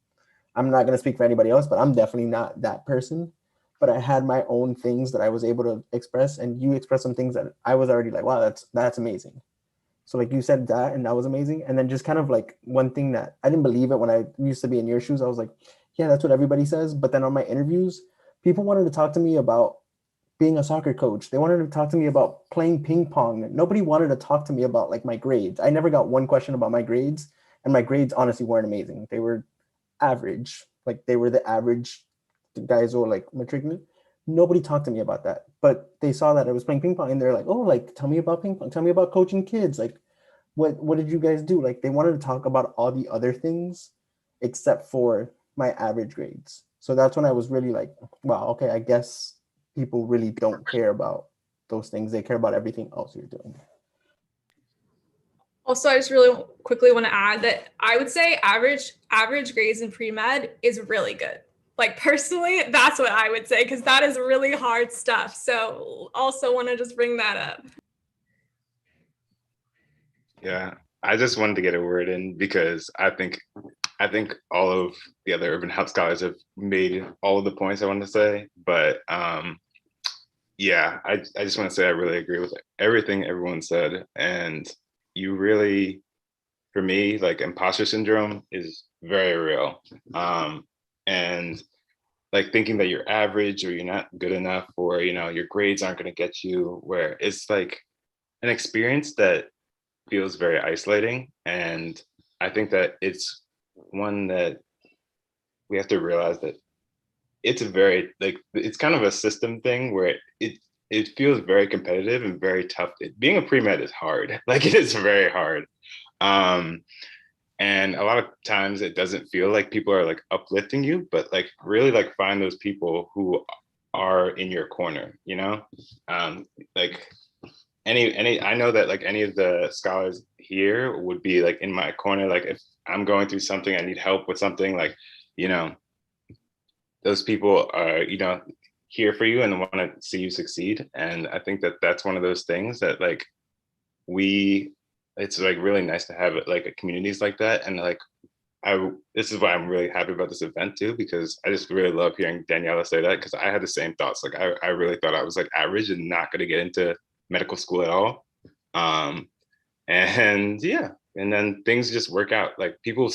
I'm not going to speak for anybody else, but I'm definitely not that person. But I had my own things that I was able to express, and you expressed some things that I was already like, wow, that's amazing. So like you said that, and that was amazing. And then just kind of like one thing that I didn't believe it when I used to be in your shoes. I was like, yeah, that's what everybody says. But then on my interviews, people wanted to talk to me about being a soccer coach. They wanted to talk to me about playing ping pong. Nobody wanted to talk to me about like my grades. I never got one question about my grades, and my grades honestly weren't amazing. They were average. Like, they were the average guys who were like matriculate. Nobody talked to me about that, but they saw that I was playing ping pong, and they're like, oh, like, tell me about ping pong, tell me about coaching kids, like, what did you guys do? Like, they wanted to talk about all the other things except for my average grades. So that's when I was really like, wow, okay, I guess people really don't care about those things. They care about everything else you're doing. Also, I just really quickly want to add that I would say average grades in pre-med is really good. Like, personally, that's what I would say, because that is really hard stuff. So also want to just bring that up. Yeah, I just wanted to get a word in because I think all of the other urban health scholars have made all of the points I wanted to say. But yeah, I just want to say I really agree with everything everyone said. And you really, for me, like, imposter syndrome is very real. And like thinking that you're average or you're not good enough, or, your grades aren't going to get you where, it's like an experience that feels very isolating. And I think that it's one that we have to realize that it's a very, like, it's kind of a system thing where it feels very competitive and very tough. Being a pre-med is hard. Like, it is very hard. And a lot of times it doesn't feel like people are like uplifting you, but like really like find those people who are in your corner, like I know that like any of the scholars here would be like in my corner. Like, if I'm going through something, I need help with something, like, those people are, here for you and want to see you succeed. And I think that that's one of those things that like it's like really nice to have it like communities like that. And like, this is why I'm really happy about this event too, because I just really love hearing Daniela say that, because I had the same thoughts. Like, I really thought I was like average and not going to get into medical school at all. And yeah, and then things just work out. Like people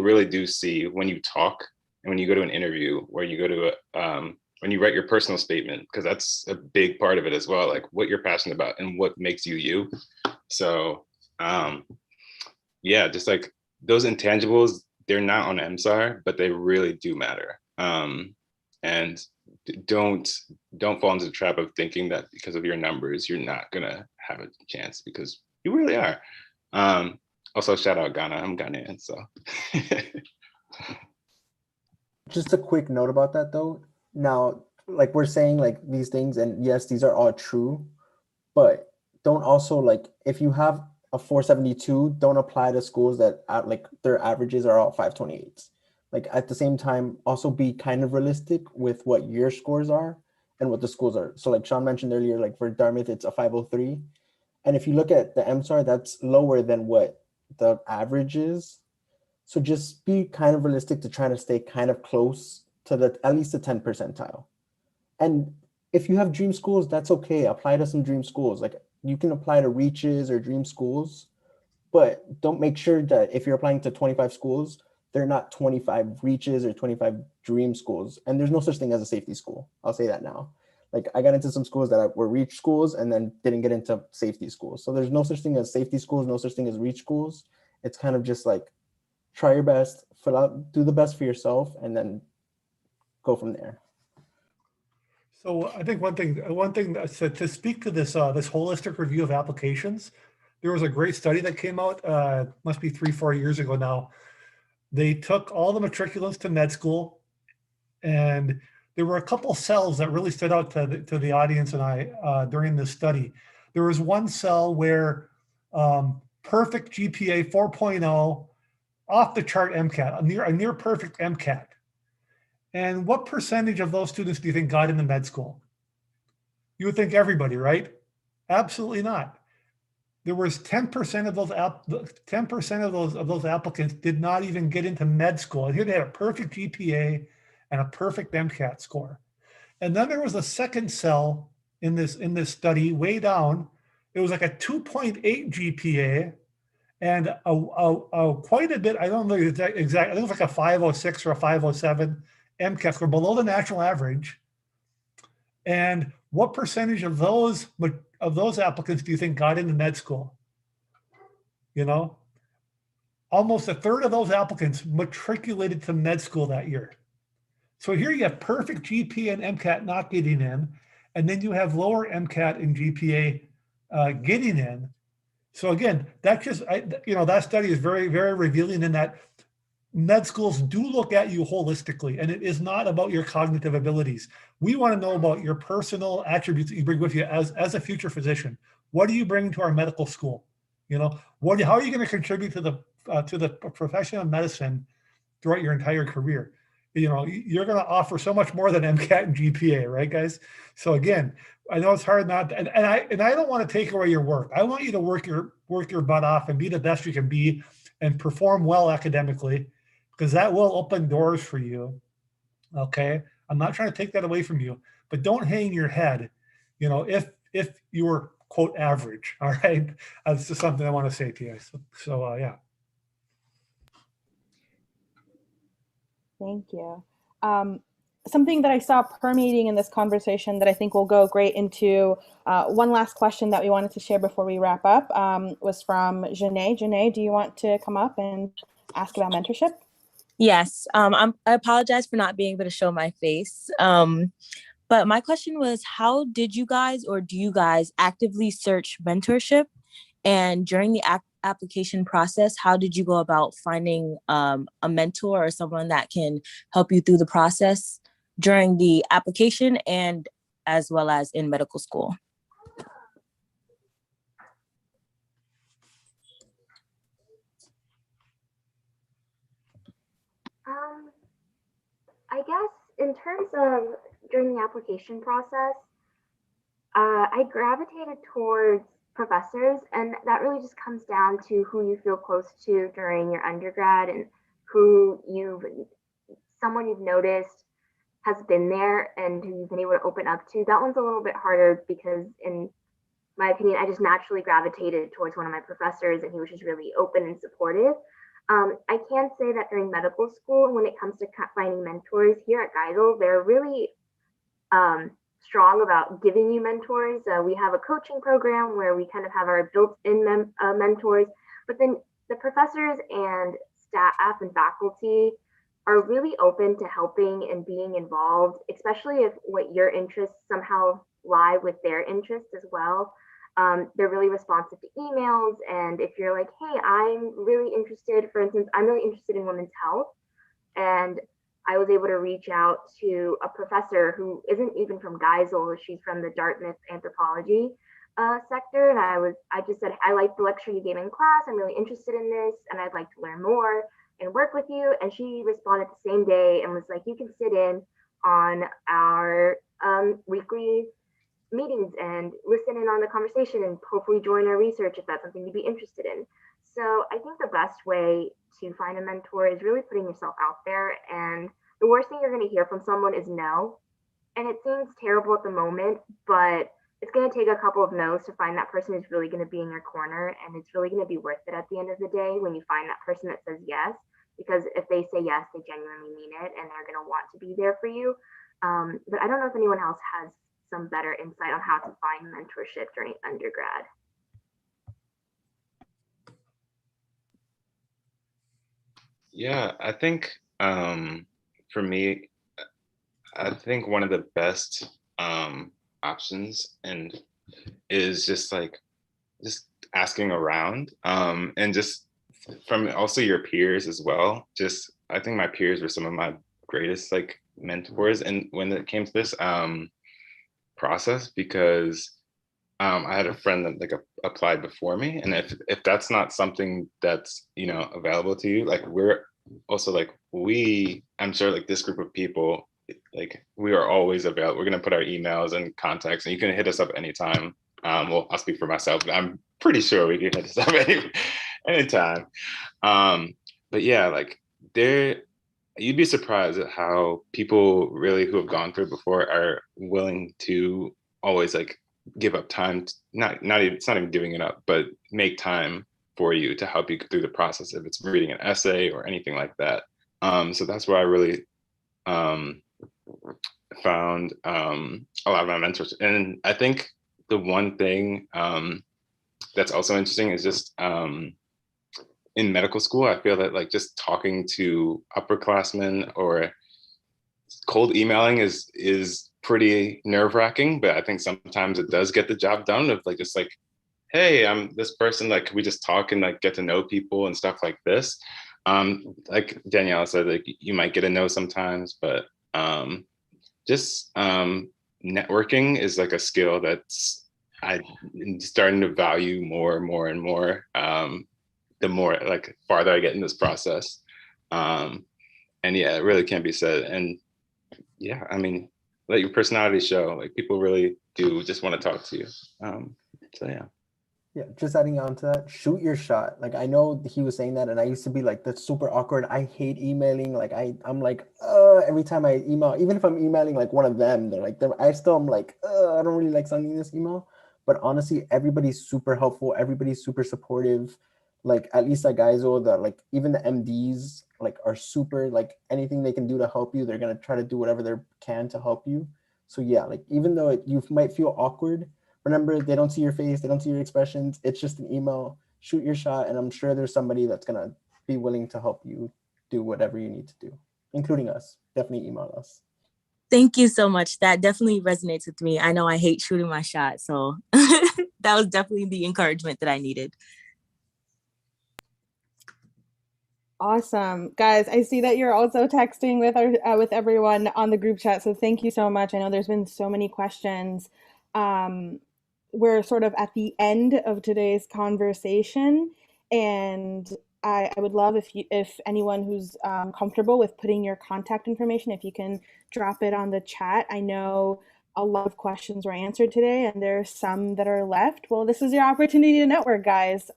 really do see when you talk and when you go to an interview, or you go to when you write your personal statement, because that's a big part of it as well, like what you're passionate about and what makes you you. So yeah, just like those intangibles, they're not on MSAR, but they really do matter. And don't fall into the trap of thinking that because of your numbers you're not gonna have a chance, because you really are. Also, shout out Ghana. I'm Ghanaian, so. Just a quick note about that though. Now, like we're saying like these things, and yes, these are all true, but don't also like, if you have a 472, don't apply to schools that like their averages are all 528s. Like at the same time, also be kind of realistic with what your scores are and what the schools are. So like Sean mentioned earlier, like for Dartmouth, it's a 503. And if you look at the MSAR, that's lower than what the average is. So just be kind of realistic to try to stay kind of close to the at least the 10th percentile. And if you have dream schools, that's okay. Apply to some dream schools. Like you can apply to Reaches or dream schools, but don't make sure that if you're applying to 25 schools, they're not 25 Reaches or 25 dream schools. And there's no such thing as a safety school. I'll say that now. Like I got into some schools that were Reach schools and then didn't get into safety schools. So there's no such thing as safety schools, no such thing as Reach schools. It's kind of just like, try your best, fill out, do the best for yourself, and then go from there. So I think one thing to speak to this this holistic review of applications, there was a great study that came out, must be 3-4 years ago now. They took all the matriculants to med school, and there were a couple cells that really stood out to the audience and I during this study. There was one cell where perfect GPA 4.0, off the chart MCAT, a near perfect MCAT. And what percentage of those students do you think got into med school? You would think everybody, right? Absolutely not. There was 10% of those 10% of those applicants did not even get into med school. And here they had a perfect GPA and a perfect MCAT score. And then there was a second cell in this study way down. It was like a 2.8 GPA and quite a bit. I don't know exactly. I think it was like a 506 or a 507 MCAT score, below the national average. And what percentage of those applicants do you think got into med school? You know, almost a third of those applicants matriculated to med school that year. So here you have perfect GPA and MCAT not getting in, and then you have lower MCAT and GPA getting in. So again, that just, that study is very, very revealing in that med schools do look at you holistically, and it is not about your cognitive abilities. We want to know about your personal attributes that you bring with you as a future physician. What do you bring to our medical school? How are you going to contribute to the profession of medicine throughout your entire career? You're going to offer so much more than MCAT and GPA, right, guys? So again, I know it's hard not to, and I don't want to take away your work. I want you to work your butt off and be the best you can be and perform well academically, because that will open doors for you. Okay. I'm not trying to take that away from you, but don't hang your head, if you're quote average. All right. That's just something I want to say to you. So yeah. Thank you. Something that I saw permeating in this conversation that I think will go great into one last question that we wanted to share before we wrap up was from Janae. Janae, do you want to come up and ask about mentorship? Yes, I apologize for not being able to show my face. But my question was, how did you guys, or do you guys actively search mentorship? And during the application process, how did you go about finding a mentor or someone that can help you through the process during the application and as well as in medical school? I guess in terms of during the application process, I gravitated towards professors, and that really just comes down to who you feel close to during your undergrad and someone you've noticed has been there and who you've been able to open up to. That one's a little bit harder because in my opinion, I just naturally gravitated towards one of my professors, and he was just really open and supportive. I can say that during medical school, when it comes to finding mentors here at Geisel, they're really strong about giving you mentors. We have a coaching program where we kind of have our built-in mentors, but then the professors and staff and faculty are really open to helping and being involved, especially if what your interests somehow lie with their interests as well. They're really responsive to emails. And if you're like, hey, I'm really interested, for instance, I'm really interested in women's health. And I was able to reach out to a professor who isn't even from Geisel. She's from the Dartmouth anthropology sector. And I just said, I like the lecture you gave in class. I'm really interested in this and I'd like to learn more and work with you. And she responded the same day and was like, you can sit in on our weekly meetings and listen in on the conversation and hopefully join our research if that's something you'd be interested in. So I think the best way to find a mentor is really putting yourself out there. And the worst thing you're going to hear from someone is no. And it seems terrible at the moment, but it's going to take a couple of no's to find that person who's really going to be in your corner. And it's really going to be worth it at the end of the day when you find that person that says yes. Because if they say yes, they genuinely mean it and they're going to want to be there for you. But I don't know if anyone else has some better insight on how to find mentorship during undergrad. Yeah, I think for me, I think one of the best options and is just asking around and just from also your peers as well. Just I think my peers were some of my greatest mentors, and when it came to this process, because I had a friend that applied before me, and if that's not something that's available to you, we're also I'm sure this group of people, we are always available. We're gonna put our emails and contacts, and you can hit us up anytime. Well, I'll speak for myself, but I'm pretty sure we can hit us up anytime. But yeah, you'd be surprised at how people really who have gone through it before are willing to always give up time, it's not even giving it up, but make time for you to help you through the process if it's reading an essay or anything like that. So that's where I really found a lot of my mentors. And I think the one thing that's also interesting is just in medical school, I feel that just talking to upperclassmen or cold emailing is pretty nerve-wracking, but I think sometimes it does get the job done of hey, I'm this person, can we just talk and get to know people and stuff like this. Like Danielle said, you might get a no sometimes, but just networking is a skill that's I'm starting to value more and more and more the more farther I get in this process. And yeah, it really can't be said. And yeah, I mean, let your personality show. People really do just want to talk to you. So yeah. Yeah, just adding on to that, shoot your shot. I know he was saying that, and I used to be that's super awkward. I hate emailing. I'm every time I email, even if I'm emailing one of them, I still am I don't really like sending this email. But honestly, everybody's super helpful. Everybody's super supportive. At least at Geisel, even the MDs are super, anything they can do to help you, they're gonna try to do whatever they can to help you. So yeah, even though you might feel awkward, remember, they don't see your face, they don't see your expressions. It's just an email. Shoot your shot, and I'm sure there's somebody that's gonna be willing to help you do whatever you need to do, including us. Definitely email us. Thank you so much. That definitely resonates with me. I know I hate shooting my shot, so that was definitely the encouragement that I needed. Awesome. Guys, I see that you're also texting with everyone on the group chat, so thank you so much. I know there's been so many questions. We're sort of at the end of today's conversation, and I would love if anyone who's comfortable with putting your contact information, if you can drop it on the chat. I know a lot of questions were answered today, and there's some that are left. Well, this is your opportunity to network, guys.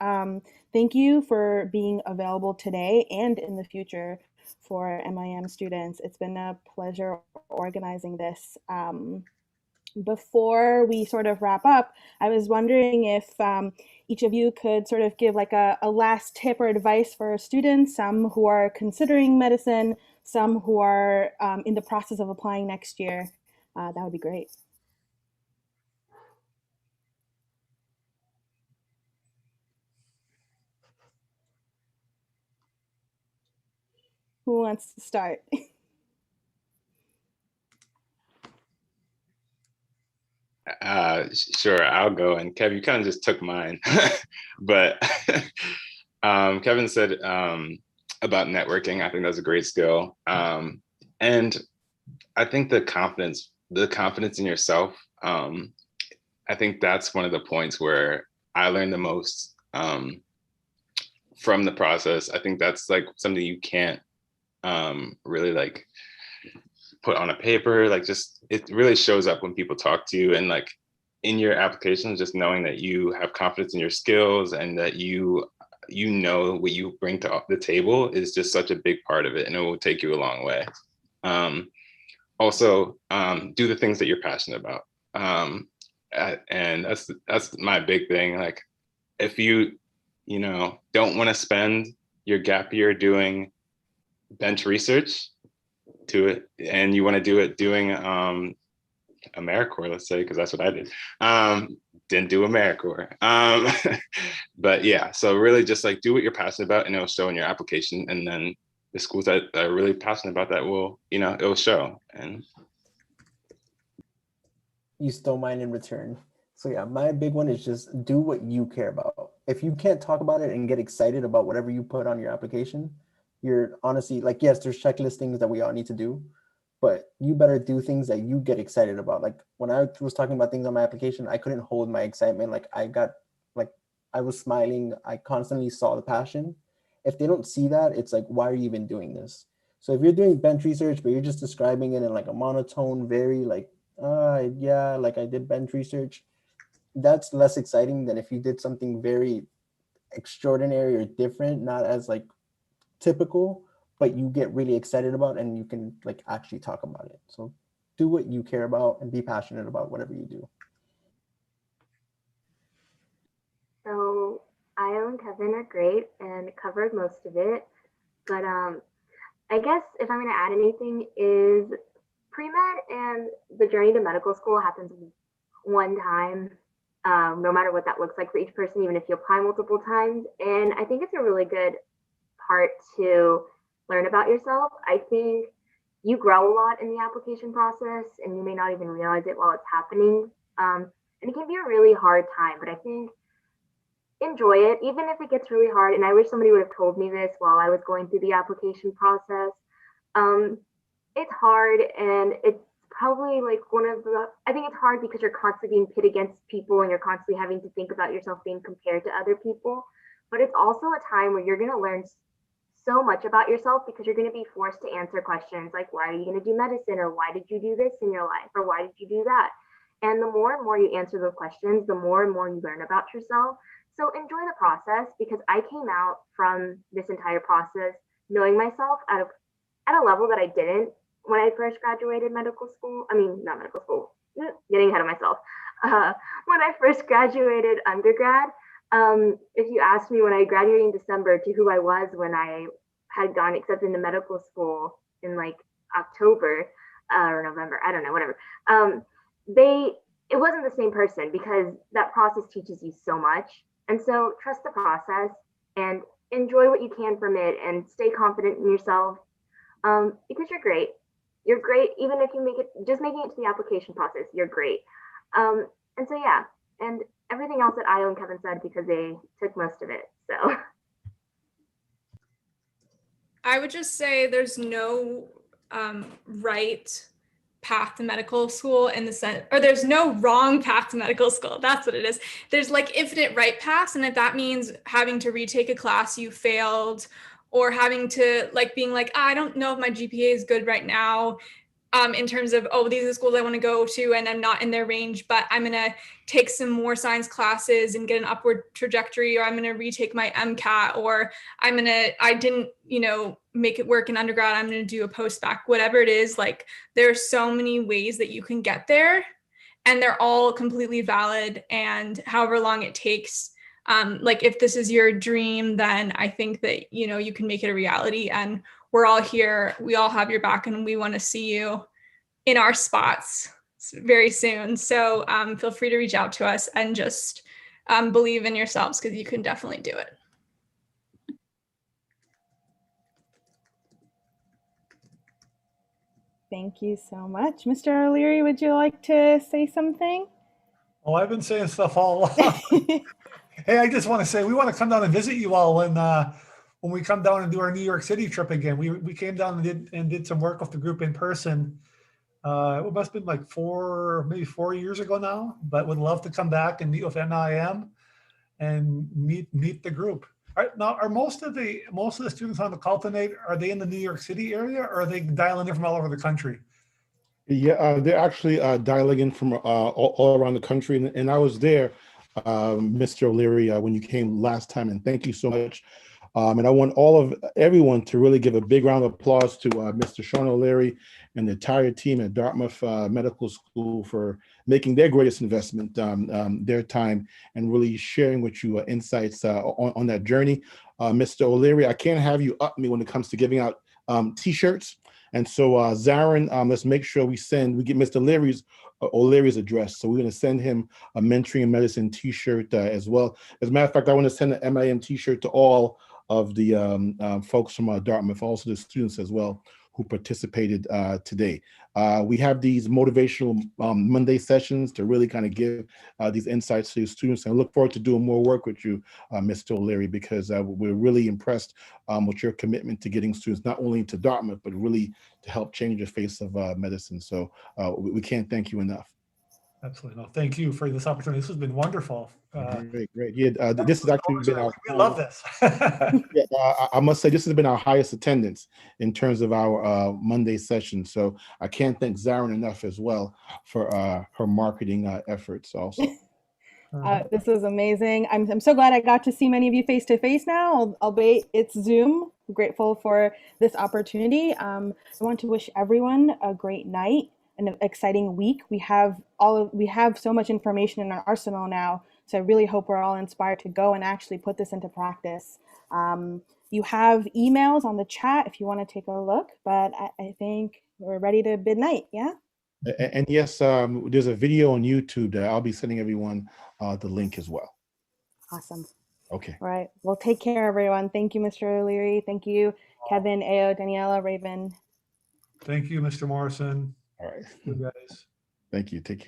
Thank you for being available today and in the future for MIM students. It's been a pleasure organizing this. before we sort of wrap up, I was wondering if each of you could sort of give like a last tip or advice for students, some who are considering medicine, some who are in the process of applying next year. That would be great. Who wants to start? Sure, I'll go. And Kev, you kind of just took mine, but Kevin said about networking. I think that's a great skill, and I think the confidence in yourself. I think that's one of the points where I learned the most from the process. I think that's like something you can't really like put on a paper. Like, just it really shows up when people talk to you, and like in your applications, just knowing that you have confidence in your skills and that you know what you bring to the table is just such a big part of it, and it will take you a long way. Also, do the things that you're passionate about, and that's my big thing. Like, if you don't want to spend your gap year doing bench research to it, and you want to do it doing AmeriCorps, let's say, because that's what I did. Didn't do AmeriCorps. But yeah, so really just like do what you're passionate about, and it'll show in your application. And then the schools that are really passionate about that will, it'll show. And you stole mine in return. So yeah, my big one is just do what you care about. If you can't talk about it and get excited about whatever you put on your application, you're honestly like, yes, there's checklist things that we all need to do, but you better do things that you get excited about. Like when I was talking about things on my application, I couldn't hold my excitement. Like I was smiling. I constantly saw the passion. If they don't see that, it's like, why are you even doing this? So if you're doing bench research, but you're just describing it in like a monotone, very like, yeah, like I did bench research, that's less exciting than if you did something very extraordinary or different, not as like typical, but you get really excited about and you can like actually talk about it. So do what you care about and be passionate about whatever you do. So Io and Kevin are great and covered most of it, but I guess if I'm going to add anything is pre-med and the journey to medical school happens one time, no matter what that looks like for each person, even if you apply multiple times. And I think it's a really good part to learn about yourself. I think you grow a lot in the application process and you may not even realize it while it's happening. And it can be a really hard time, but I think enjoy it, even if it gets really hard. And I wish somebody would have told me this while I was going through the application process. It's hard, and it's probably like I think it's hard because you're constantly being pit against people and you're constantly having to think about yourself being compared to other people. But it's also a time where you're going to learn so much about yourself because you're going to be forced to answer questions like, why are you going to do medicine? Or why did you do this in your life? Or why did you do that? And the more and more you answer those questions, the more and more you learn about yourself. So enjoy the process, because I came out from this entire process knowing myself at a level that I didn't when I first graduated medical school. I mean, not medical school, getting ahead of myself. When I first graduated undergrad, if you asked me when I graduated in December to who I was when I had gone accepted into medical school in like October or November, I don't know, whatever. It wasn't the same person, because that process teaches you so much. And so trust the process and enjoy what you can from it and stay confident in yourself, because you're great. You're great, even if you just making it to the application process, you're great. And so, yeah, and everything else that Io and Kevin said, because they took most of it. So I would just say there's no right path to medical school in the sense, or there's no wrong path to medical school. That's what it is. There's like infinite right paths. And if that means having to retake a class you failed, or having to like being like, I don't know if my GPA is good right now, in terms of, oh, these are the schools I want to go to and I'm not in their range, but I'm going to take some more science classes and get an upward trajectory, or I'm going to retake my MCAT, or I didn't, make it work in undergrad, I'm going to do a post-bac, whatever it is. Like, there are so many ways that you can get there. and they're all completely valid. And however long it takes, like if this is your dream, then I think that, you know, you can make it a reality. And we're all here. We all have your back, and we want to see you in our spots very soon. So feel free to reach out to us and just believe in yourselves, because you can definitely do it. Thank you so much. Mr. O'Leary, would you like to say something? Oh, I've been saying stuff all along. Hey, I just want to say we want to come down and visit you all when we come down and do our New York City trip again. We came down and did some work with the group in person. It must have been like maybe 4 years ago now, but would love to come back and meet with NIM and meet the group. All right, now, are most of the students on the call tonight, are they in the New York City area, or are they dialing in from all over the country? Yeah, they're actually dialing in from all around the country, and I was there, Mr. O'Leary, when you came last time, and thank you so much. And I want everyone to really give a big round of applause to Mr. Sean O'Leary and the entire team at Dartmouth Medical School for making their greatest investment, their time, and really sharing with you insights on that journey. Mr. O'Leary, I can't have you up me when it comes to giving out T-shirts. And so Zarin, let's make sure we get Mr. O'Leary's address. So we're going to send him a Mentoring in Medicine T-shirt as well. As a matter of fact, I want to send an MIM T-shirt to all of the folks from Dartmouth, also the students as well who participated today. We have these Motivational Monday sessions to really kind of give these insights to students, and I look forward to doing more work with you, Mr. O'Leary, because we're really impressed with your commitment to getting students not only into Dartmouth, but really to help change the face of medicine. So we can't thank you enough. Absolutely. No, thank you for this opportunity. This has been wonderful. Great. Yeah, this has actually been our. We love this. Yeah, I must say this has been our highest attendance in terms of our Monday session. So I can't thank Zarin enough as well for her marketing efforts also. This is amazing. I'm so glad I got to see many of you face to face now, albeit it's Zoom. I'm grateful for this opportunity. I want to wish everyone a great night, an exciting week. We have so much information in our arsenal now, so I really hope we're all inspired to go and actually put this into practice. You have emails on the chat if you want to take a look, but I think we're ready to bid night. Yeah. And yes, there's a video on YouTube that I'll be sending everyone the link as well. Awesome. Okay. All right. Well, take care, everyone. Thank you, Mr. O'Leary. Thank you, Kevin, Ao, Daniela, Raven. Thank you, Mr. Morrison. All right. You guys. Thank you. Take care.